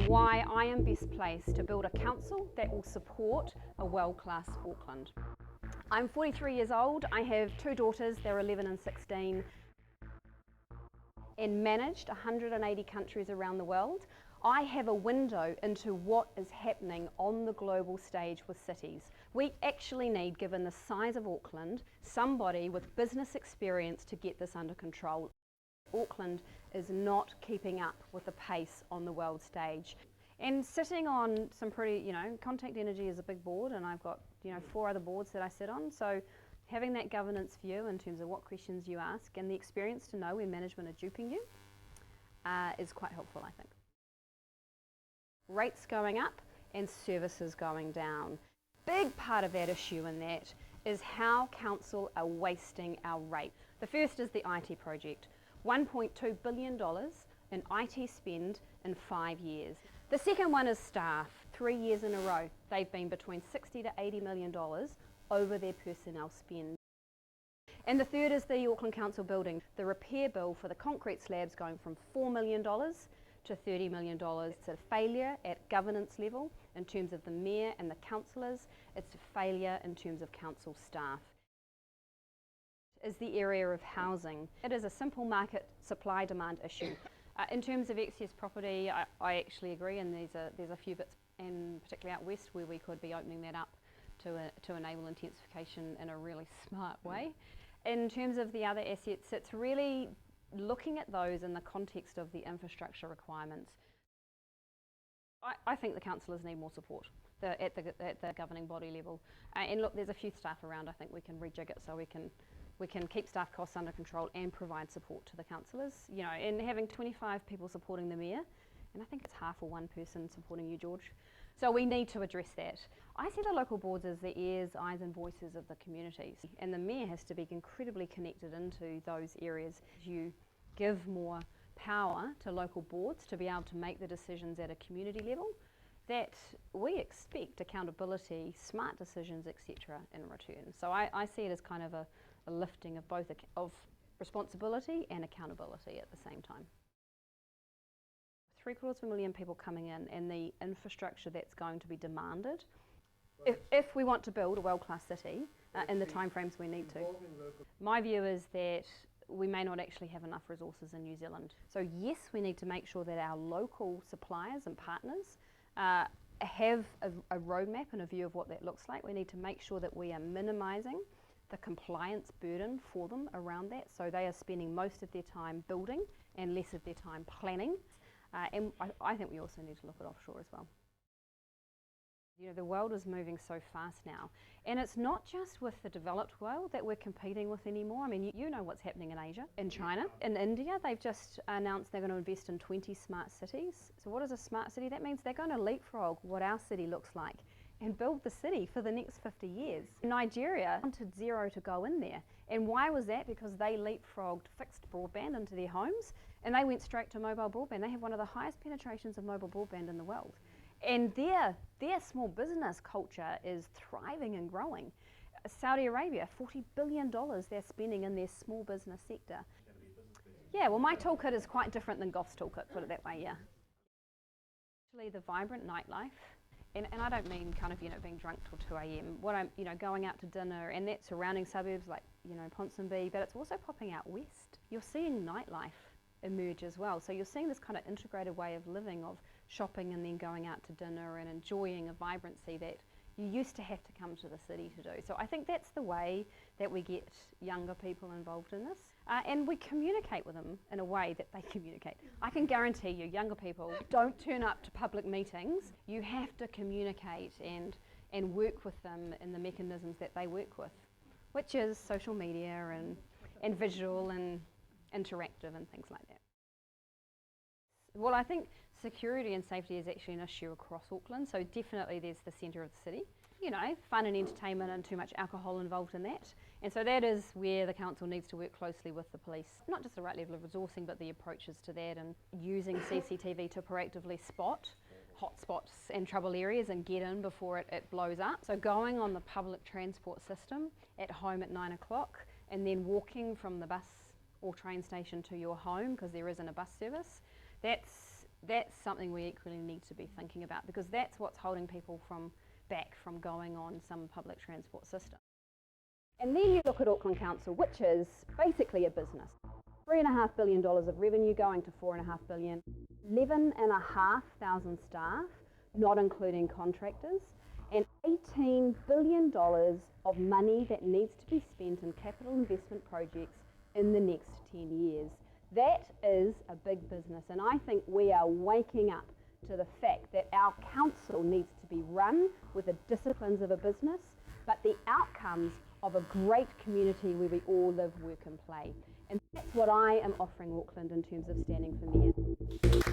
and why I am best placed to build a council that will support a world-class Auckland. I'm 43 years old, I have two daughters, they're 11 and 16, and managed 180 countries around the world. I have a window into what is happening on the global stage with cities. We actually need, given the size of Auckland, somebody with business experience to get this under control. Auckland is not keeping up with the pace on the world stage. And sitting on some pretty, Contact Energy is a big board, and I've got, 4 other boards that I sit on. So having that governance view in terms of what questions you ask and the experience to know when management are duping you is quite helpful, I think. Rates going up and services going down. Big part of that issue in that is how council are wasting our rate. The first is the IT project. $1.2 billion in IT spend in 5 years. The second one is staff. 3 years in a row, they've been between $60 to $80 million over their personnel spend. And the third is the Auckland Council building. The repair bill for the concrete slabs going from $4 million to $30 million. It's a failure at governance level in terms of the mayor and the councillors. It's a failure in terms of council staff. Is the area of housing. It is a simple market supply-demand issue. In terms of excess property, I actually agree, and there's a few bits, and particularly out west, where we could be opening that up to enable intensification in a really smart way. In terms of the other assets, it's really looking at those in the context of the infrastructure requirements. I think the councillors need more support at the governing body level. And look, there's a few staff around. I think we can rejig it so we can keep staff costs under control and provide support to the councillors. And having 25 people supporting the mayor, and I think it's half or one person supporting you, George. So we need to address that. I see the local boards as the ears, eyes and voices of the communities, and the mayor has to be incredibly connected into those areas. You give more power to local boards to be able to make the decisions at a community level, that we expect accountability, smart decisions, etc. in return. So I see it as kind of a lifting of both of responsibility and accountability at the same time. 750,000 people coming in and the infrastructure that's going to be demanded, if we want to build a world-class city in the timeframes we need to. My view is that we may not actually have enough resources in New Zealand. So yes, we need to make sure that our local suppliers and partners have a roadmap and a view of what that looks like. We need to make sure that we are minimising the compliance burden for them around that, so they are spending most of their time building and less of their time planning. And I think we also need to look at offshore as well. The world is moving so fast now, and it's not just with the developed world that we're competing with anymore. I mean, you know what's happening in Asia, in China, in India. They've just announced they're going to invest in 20 smart cities. So what is a smart city? That means they're going to leapfrog what our city looks like and build the city for the next 50 years. Nigeria wanted Zero to go in there. And why was that? Because they leapfrogged fixed broadband into their homes, and they went straight to mobile broadband. They have one of the highest penetrations of mobile broadband in the world. And their small business culture is thriving and growing. Saudi Arabia, $40 billion they're spending in their small business sector. Yeah, well, my toolkit is quite different than Goff's toolkit, put it that way, yeah. Actually, the vibrant nightlife, and I don't mean kind of, being drunk till 2 a.m. What I'm, going out to dinner, and that's surrounding suburbs like, Ponsonby, but it's also popping out west. You're seeing nightlife emerge as well. So you're seeing this kind of integrated way of living, of shopping and then going out to dinner and enjoying a vibrancy that you used to have to come to the city to do. So I think that's the way that we get younger people involved in this. And we communicate with them in a way that they communicate. I can guarantee you, younger people don't turn up to public meetings. You have to communicate and work with them in the mechanisms that they work with, which is social media and visual and interactive and things like that. Well, I think security and safety is actually an issue across Auckland, so definitely there's the centre of the city. Fun and entertainment and too much alcohol involved in that. And so that is where the council needs to work closely with the police. Not just the right level of resourcing, but the approaches to that, and using CCTV to proactively spot hotspots and trouble areas and get in before it blows up. So going on the public transport system at home at 9 o'clock and then walking from the bus or train station to your home, because there isn't a bus service, That's something we equally need to be thinking about, because that's what's holding people back from going on some public transport system. And then you look at Auckland Council, which is basically a business. $3.5 billion of revenue going to $4.5 billion, 11,500 staff, not including contractors, and $18 billion of money that needs to be spent in capital investment projects in the next 10 years. That is a big business, and I think we are waking up to the fact that our council needs to be run with the disciplines of a business, but the outcomes of a great community where we all live, work and play. And that's what I am offering Auckland in terms of standing for mayor.